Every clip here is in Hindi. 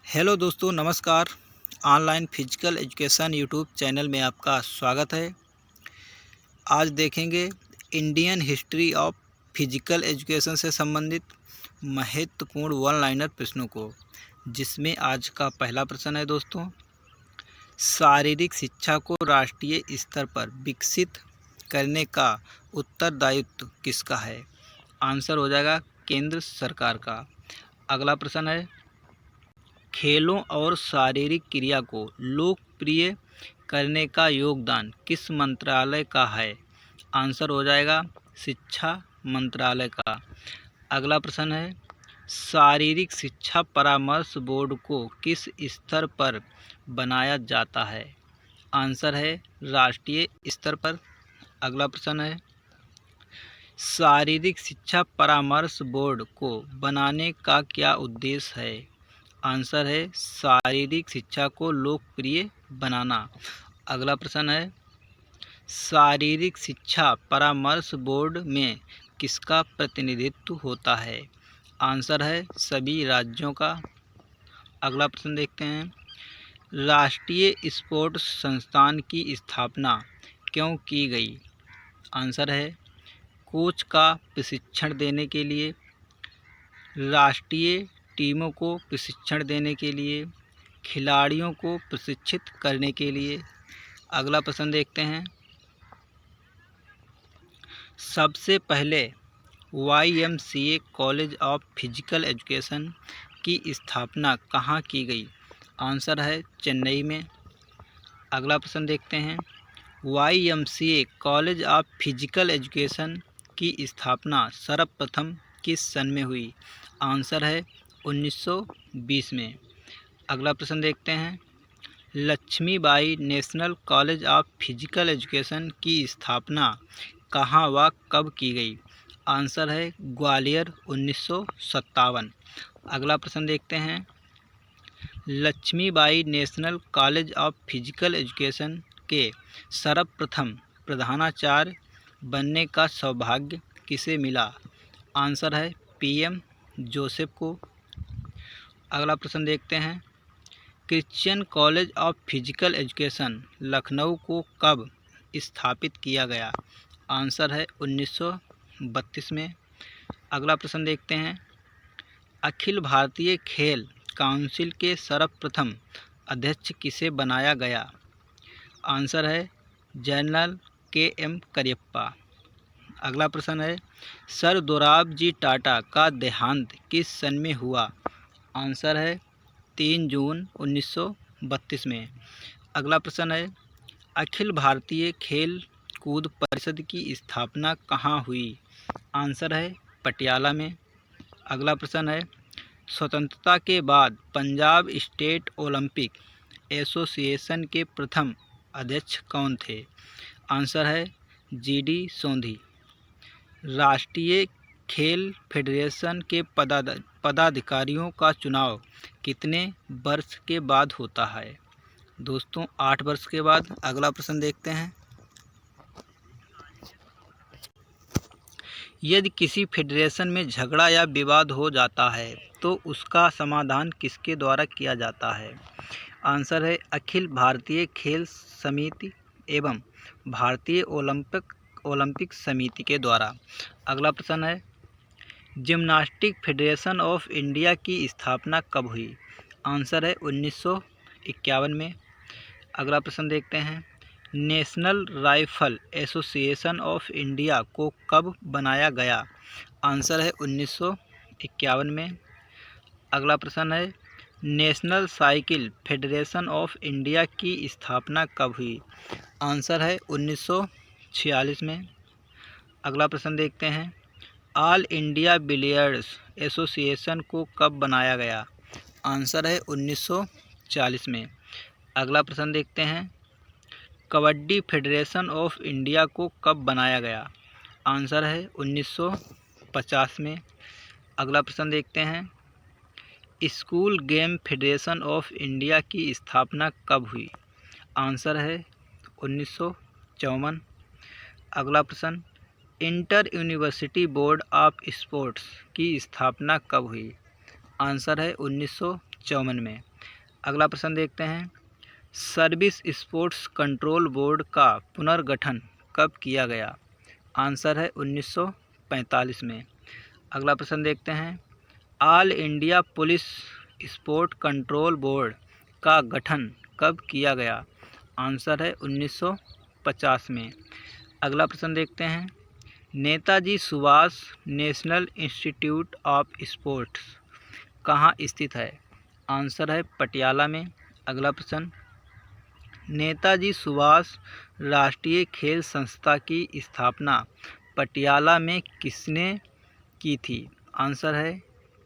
हेलो दोस्तों, नमस्कार। Online physical education YouTube channel में आपका स्वागत है। आज देखेंगे Indian history of Physical education से संबंधित महत्वपूर्ण वन लाइनर प्रश्नों को, जिसमें आज का पहला प्रश्न है दोस्तों, शारीरिक शिक्षा को राष्ट्रीय स्तर पर विकसित करने का उत्तरदायित्व किसका है? आंसर हो जाएगा केंद्र सरकार का। अगला प्रश्न है, खेलों और शारीरिक क्रिया को लोकप्रिय करने का योगदान किस मंत्रालय का है? आंसर हो जाएगा शिक्षा मंत्रालय का। अगला प्रश्न है, शारीरिक शिक्षा परामर्श बोर्ड को किस स्तर पर बनाया जाता है? आंसर है राष्ट्रीय स्तर पर। अगला प्रश्न है, शारीरिक शिक्षा परामर्श बोर्ड को बनाने का क्या उद्देश्य है? आंसर है शारीरिक शिक्षा को लोकप्रिय बनाना। अगला प्रश्न है, शारीरिक शिक्षा परामर्श बोर्ड में किसका प्रतिनिधित्व होता है? आंसर है सभी राज्यों का। अगला प्रश्न देखते हैं, राष्ट्रीय स्पोर्ट्स संस्थान की स्थापना क्यों की गई? आंसर है कोच का प्रशिक्षण देने के लिए, राष्ट्रीय टीमों को प्रशिक्षण देने के लिए, खिलाड़ियों को प्रशिक्षित करने के लिए। अगला प्रश्न देखते हैं, सबसे पहले YMCA college of Physical Education की स्थापना कहाँ की गई? आंसर है चेन्नई में। अगला प्रश्न देखते हैं, YMCA college of Physical Education की स्थापना सर्वप्रथम किस सन में हुई? आंसर है 1920 में। अगला प्रश्न देखते हैं, Lakshmibai National College of Physical Education की स्थापना कहाँ व कब की गई? आंसर है ग्वालियर 1957। अगला प्रश्न देखते हैं, Lakshmibai National College of Physical Education के सर्वप्रथम प्रधानाचार्य बनने का सौभाग्य किसे मिला? आंसर है PM जोसेफ को। अगला प्रश्न देखते हैं, Christian college of Physical education Lucknow को कब स्थापित किया गया? आंसर है 1932 में। अगला प्रश्न देखते हैं, अखिल भारतीय खेल काउंसिल के सर्वप्रथम अध्यक्ष किसे बनाया गया? आंसर है जनरल KM करियप्पा। अगला प्रश्न है, सर दोराबजी टाटा का देहांत किस सन में हुआ? आंसर है 3 जून 1932 में। अगला प्रश्न है, अखिल भारतीय खेल कूद परिषद की स्थापना कहाँ हुई? आंसर है पटियाला में। अगला प्रश्न है, स्वतंत्रता के बाद पंजाब स्टेट ओलंपिक एसोसिएशन के प्रथम अध्यक्ष कौन थे? आंसर है GD सोंधी। राष्ट्रीय खेल फेडरेशन के पदाधिकारियों का चुनाव कितने वर्ष के बाद होता है? दोस्तों 8 वर्ष के बाद। अगला प्रश्न देखते हैं, यदि किसी फेडरेशन में झगड़ा या विवाद हो जाता है तो उसका समाधान किसके द्वारा किया जाता है? आंसर है अखिल भारतीय खेल समिति एवं भारतीय ओलंपिक समिति के द्वारा। अगला प्रश्न है, जिम्नास्टिक फेडरेशन ऑफ इंडिया की स्थापना कब हुई? आंसर है 1951 में। अगला प्रश्न देखते हैं, national rifle association of India को कब बनाया गया? आंसर है 1951 में। अगला प्रश्न है, national cycle federation of India की स्थापना कब हुई? आंसर है 1946 में। अगला प्रश्न देखते हैं, ऑल इंडिया बिलियर्ड्स एसोसिएशन को कब बनाया गया? आंसर है 1940 में। अगला प्रश्न देखते हैं, कबड्डी फेडरेशन ऑफ इंडिया को कब बनाया गया? आंसर है 1950 में। अगला प्रश्न देखते हैं, school game federation of India की स्थापना कब हुई? आंसर है 1954। अगला प्रश्न, inter university board of sports की स्थापना कब हुई? आंसर है 1954 में। अगला प्रश्न देखते हैं, सर्विस स्पोर्ट्स कंट्रोल बोर्ड का पुनर्गठन कब किया गया? आंसर है 1945 में। अगला प्रश्न देखते हैं, all India police sport control board का गठन कब किया गया? आंसर है 1950 में। अगला प्रश्न देखते हैं, Netaji Subhash national institute of sports कहाँ स्थित है? आंसर है पटियाला में। अगला प्रश्न, नेताजी सुभाष राष्ट्रीय खेल संस्था की स्थापना पटियाला में किसने की थी? आंसर है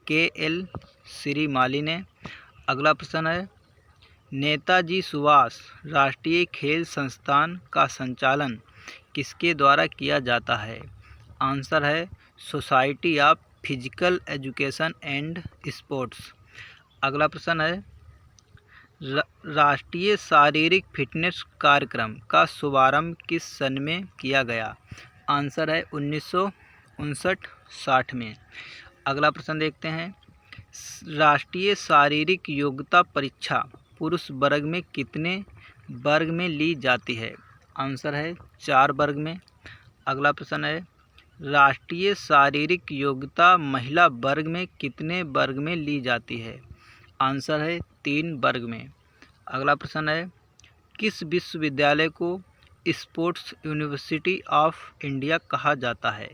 के.एल. श्रीमाली ने। अगला प्रश्न है, नेताजी सुभाष राष्ट्रीय खेल संस्थान का संचालन किसके द्वारा किया जाता है? आंसर है society of Physical education and sports. अगला प्रश्न है, राष्ट्रीय शारीरिक फिटनेस कार्यक्रम का शुभारंभ किस सन में किया गया? आंसर है 1959-60 में। अगला प्रश्न देखते हैं, राष्ट्रीय शारीरिक योग्यता परीक्षा पुरुष वर्ग में कितने वर्ग में ली जाती है? आंसर है 4 वर्ग में। अगला प्रश्न है, राष्ट्रीय शारीरिक योग्यता महिला वर्ग में कितने वर्ग में ली जाती है? आंसर है 3 वर्ग में। अगला प्रश्न है, किस विश्वविद्यालय को स्पोर्ट्स यूनिवर्सिटी ऑफ इंडिया कहा जाता है?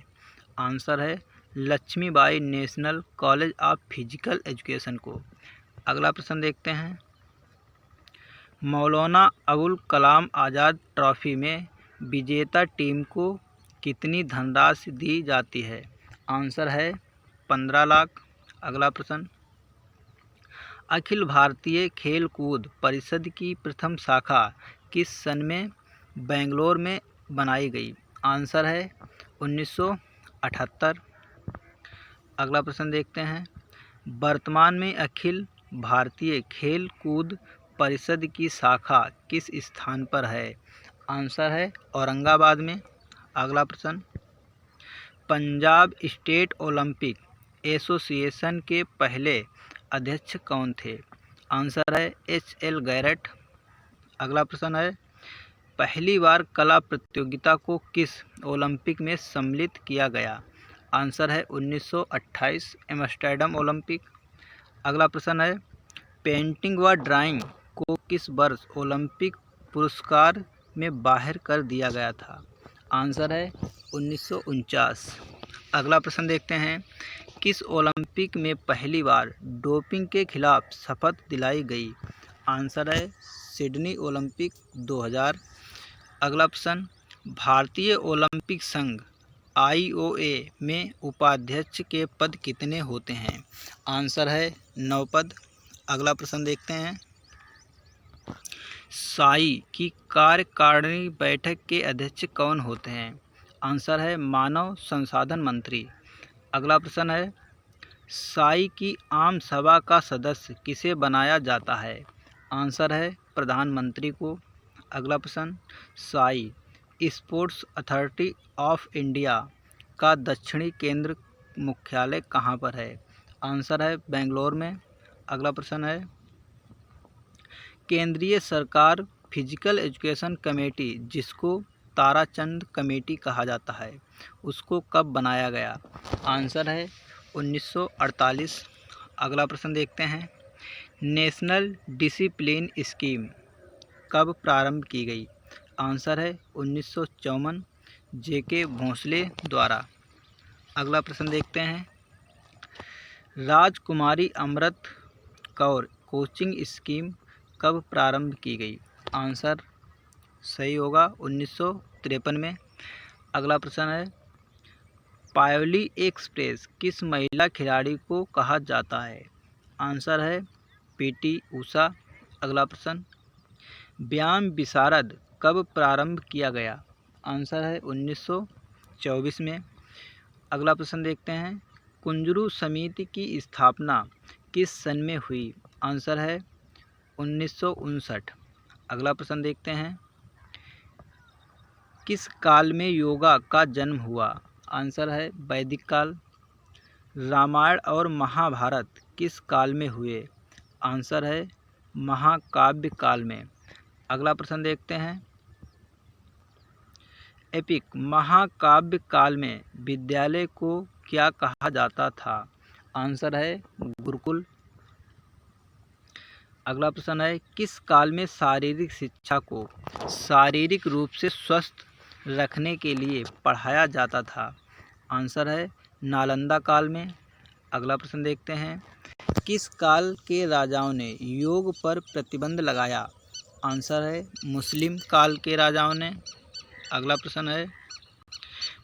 आंसर है Lakshmibai National College of Physical Education को। अगला प्रश्न देखते हैं, मौलाना अबुल कलाम आज़ाद ट्रॉफी में विजेता टीम को कितनी धनराशि दी जाती है? आंसर है 15 लाख। अगला प्रश्न, अखिल भारतीय खेल कूद परिषद की प्रथम शाखा किस सन में बेंगलोर में बनाई गई? आंसर है 1978। अगला प्रश्न देखते हैं, वर्तमान में अखिल भारतीय खेल कूद परिषद की शाखा किस स्थान पर है? आंसर है औरंगाबाद में। अगला प्रश्न, पंजाब स्टेट ओलंपिक एसोसिएशन के पहले अध्यक्ष कौन थे? आंसर है H.L. गैरेट। अगला प्रश्न है, पहली बार कला प्रतियोगिता को किस ओलंपिक में सम्मिलित किया गया? आंसर है 1928 एम्स्टर्डम ओलंपिक। अगला प्रश्न है, पेंटिंग व ड्राइंग को किस वर्ष ओलंपिक पुरस्कार में बाहर कर दिया गया था? आंसर है 1949। अगला प्रश्न देखते हैं, किस ओलंपिक में पहली बार डोपिंग के खिलाफ शपथ दिलाई गई? आंसर है सिडनी ओलंपिक 2000। अगला प्रश्न, भारतीय ओलंपिक संघ IOA में उपाध्यक्ष के पद कितने होते हैं? आंसर है 9 पद। अगला प्रश्न देखते हैं, साई की कार्यकारिणी बैठक के अध्यक्ष कौन होते हैं? आंसर है मानव संसाधन मंत्री। अगला प्रश्न है, साई की आम सभा का सदस्य किसे बनाया जाता है? आंसर है प्रधानमंत्री को। अगला प्रश्न, Sai sports authority of India का दक्षिणी केंद्र मुख्यालय कहाँ पर है? आंसर है बेंगलोर में। अगला प्रश्न है, केंद्रीय सरकार फिजिकल एजुकेशन कमेटी जिसको ताराचंद कमेटी कहा जाता है उसको कब बनाया गया? आंसर है 1948। अगला प्रश्न देखते हैं, नेशनल डिसिप्लिन स्कीम कब प्रारंभ की गई? आंसर है 1954 J.K. भोंसले द्वारा। अगला प्रश्न देखते हैं, राजकुमारी अमृत कौर कोचिंग स्कीम कब प्रारंभ की गई? आंसर सही होगा 1953 में। अगला प्रश्न है, पायोली एक्सप्रेस किस महिला खिलाड़ी को कहा जाता है? आंसर है PT ऊषा। अगला प्रश्न, व्यायाम विशारद कब प्रारंभ किया गया? आंसर है 1924 में। अगला प्रश्न देखते हैं, कुंजरू समिति की स्थापना किस सन में हुई? आंसर है 1959। अगला प्रश्न देखते हैं, किस काल में योगा का जन्म हुआ? आंसर है वैदिक काल। रामायण और महाभारत किस काल में हुए? आंसर है महाकाव्य काल में। अगला प्रश्न देखते हैं, एपिक महाकाव्य काल में विद्यालय को क्या कहा जाता था? आंसर है गुरुकुल। अगला प्रश्न है, किस काल में शारीरिक शिक्षा को शारीरिक रूप से स्वस्थ रखने के लिए पढ़ाया जाता था? आंसर है नालंदा काल में। अगला प्रश्न देखते हैं, किस काल के राजाओं ने योग पर प्रतिबंध लगाया? आंसर है मुस्लिम काल के राजाओं ने। अगला प्रश्न है,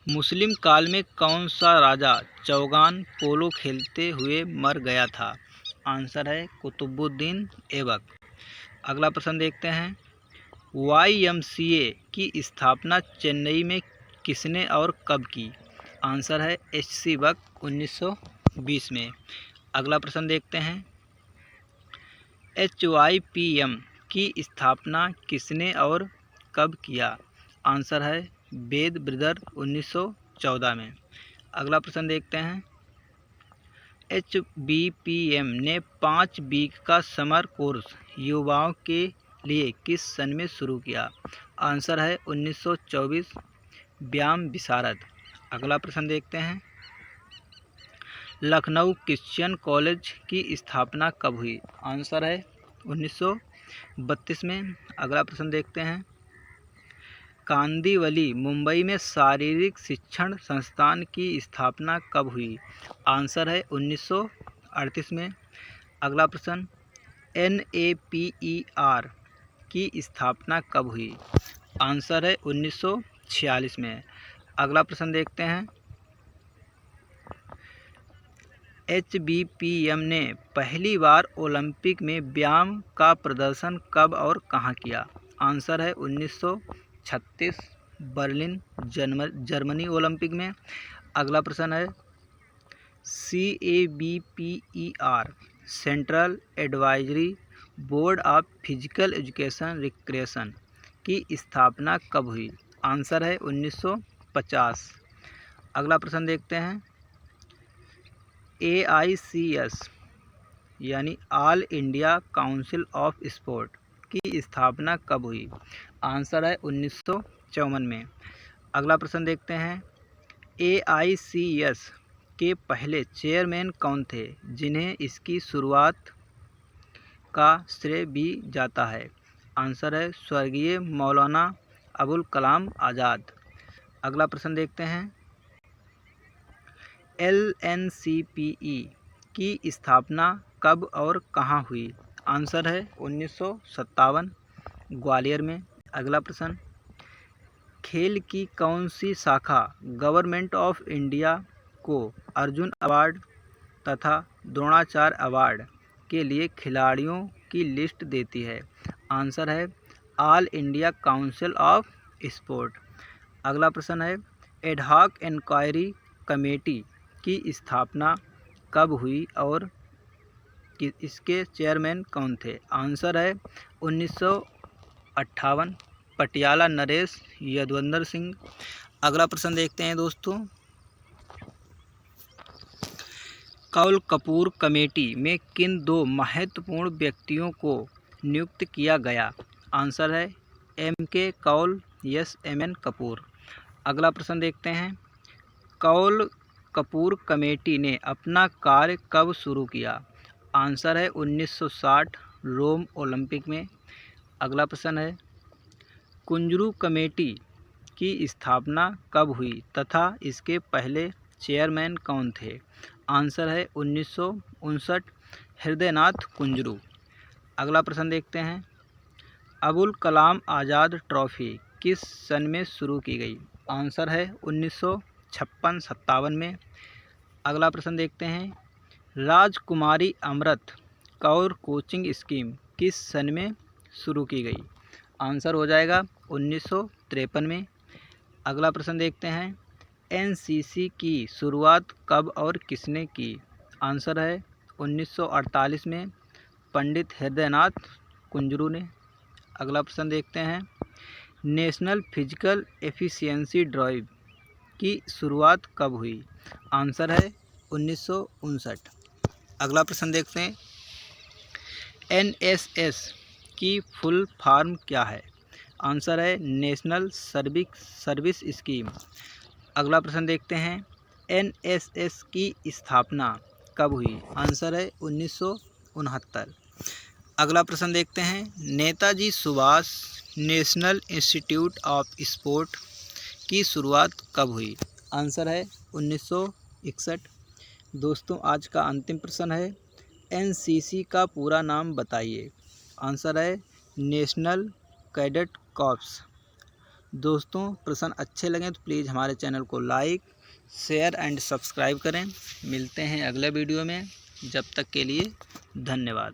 मुस्लिम काल में कौन सा राजा चौगान पोलो खेलते हुए मर गया था? आंसर है कुतुबुद्दीन ऐबक। अगला प्रश्न देखते हैं, YMCA की स्थापना चेन्नई में किसने और कब की? आंसर है HC बक 1920 में। अगला प्रश्न देखते हैं, HYPM की स्थापना किसने और कब किया? आंसर है वेद ब्रदर 1914 में। अगला प्रश्न देखते हैं, HBPM ने 5 वीक का समर कोर्स युवाओं के लिए किस सन में शुरू किया? आंसर है 1924 व्यायाम विशारद। अगला प्रश्न देखते हैं, लखनऊ क्रिश्चियन कॉलेज की स्थापना कब हुई? आंसर है 1932 में। अगला प्रश्न देखते हैं, कांदिवली मुंबई में शारीरिक शिक्षण संस्थान की स्थापना कब हुई? आंसर है 1938 में। अगला प्रश्न, NAPER की स्थापना कब हुई? आंसर है 1946 में। अगला प्रश्न देखते हैं, HBPM ने पहली बार ओलंपिक में व्यायाम का प्रदर्शन कब और कहाँ किया? आंसर है 1936 बर्लिन जर्मनी ओलंपिक में। अगला प्रश्न है, CABPER central advisory board of Physical education recreation की स्थापना कब हुई? आंसर है 1950। अगला प्रश्न देखते हैं, AICS यानी all India council of sport की स्थापना कब हुई? आंसर है 1954 में। अगला प्रश्न देखते हैं, AICS के पहले चेयरमैन कौन थे जिन्हें इसकी शुरुआत का श्रेय भी जाता है? आंसर है स्वर्गीय मौलाना अबुल कलाम आज़ाद। अगला प्रश्न देखते हैं, LNCPE की स्थापना कब और कहाँ हुई? आंसर है 1957 ग्वालियर में। अगला प्रश्न, खेल की कौन सी शाखा गवर्नमेंट ऑफ इंडिया को अर्जुन अवार्ड तथा द्रोणाचार्य अवार्ड के लिए खिलाड़ियों की लिस्ट देती है? आंसर है all India council of sport. अगला प्रश्न है, एडहॉक इंक्वायरी कमेटी की स्थापना कब हुई और इसके चेयरमैन कौन थे? आंसर है 1958 पटियाला नरेश यदुवंदर सिंह। अगला प्रश्न देखते हैं दोस्तों, कौल कपूर कमेटी में किन 2 महत्वपूर्ण व्यक्तियों को नियुक्त किया गया? आंसर है MK कौल SMN कपूर। अगला प्रश्न देखते हैं, कौल कपूर कमेटी ने अपना कार्य कब शुरू किया? आंसर है 1960 रोम ओलंपिक में। अगला प्रश्न है, कुंजरू कमेटी की स्थापना कब हुई तथा इसके पहले चेयरमैन कौन थे? आंसर है 1959 हृदयनाथ कुंजरू। अगला प्रश्न देखते हैं, अबुल कलाम आज़ाद ट्रॉफी किस सन में शुरू की गई? आंसर है 1956-57 में। अगला प्रश्न देखते हैं, राजकुमारी अमृत कौर कोचिंग स्कीम किस सन में शुरू की गई? आंसर हो जाएगा 1953 में। अगला प्रश्न देखते हैं, NCC की शुरुआत कब और किसने की? आंसर है 1948 में पंडित हृदयनाथ कुंजरू ने। अगला प्रश्न देखते हैं, नेशनल फिजिकल एफिशिएंसी ड्राइव की शुरुआत कब हुई? आंसर है 1959। अगला प्रश्न देखते हैं, NSS की फुल फॉर्म क्या है? आंसर है नेशनल सर्विस स्कीम। अगला प्रश्न देखते हैं, NSS की स्थापना कब हुई? आंसर है 1969। अगला प्रश्न देखते हैं, Netaji Subhash national institute of sport की शुरुआत कब हुई? आंसर है 1961। दोस्तों आज का अंतिम प्रश्न है, NCC का पूरा नाम बताइए। आंसर है नेशनल कैडेट कॉर्प्स। दोस्तों प्रश्न अच्छे लगें तो प्लीज़ हमारे चैनल को लाइक शेयर एंड सब्सक्राइब करें। मिलते हैं अगले वीडियो में, जब तक के लिए धन्यवाद।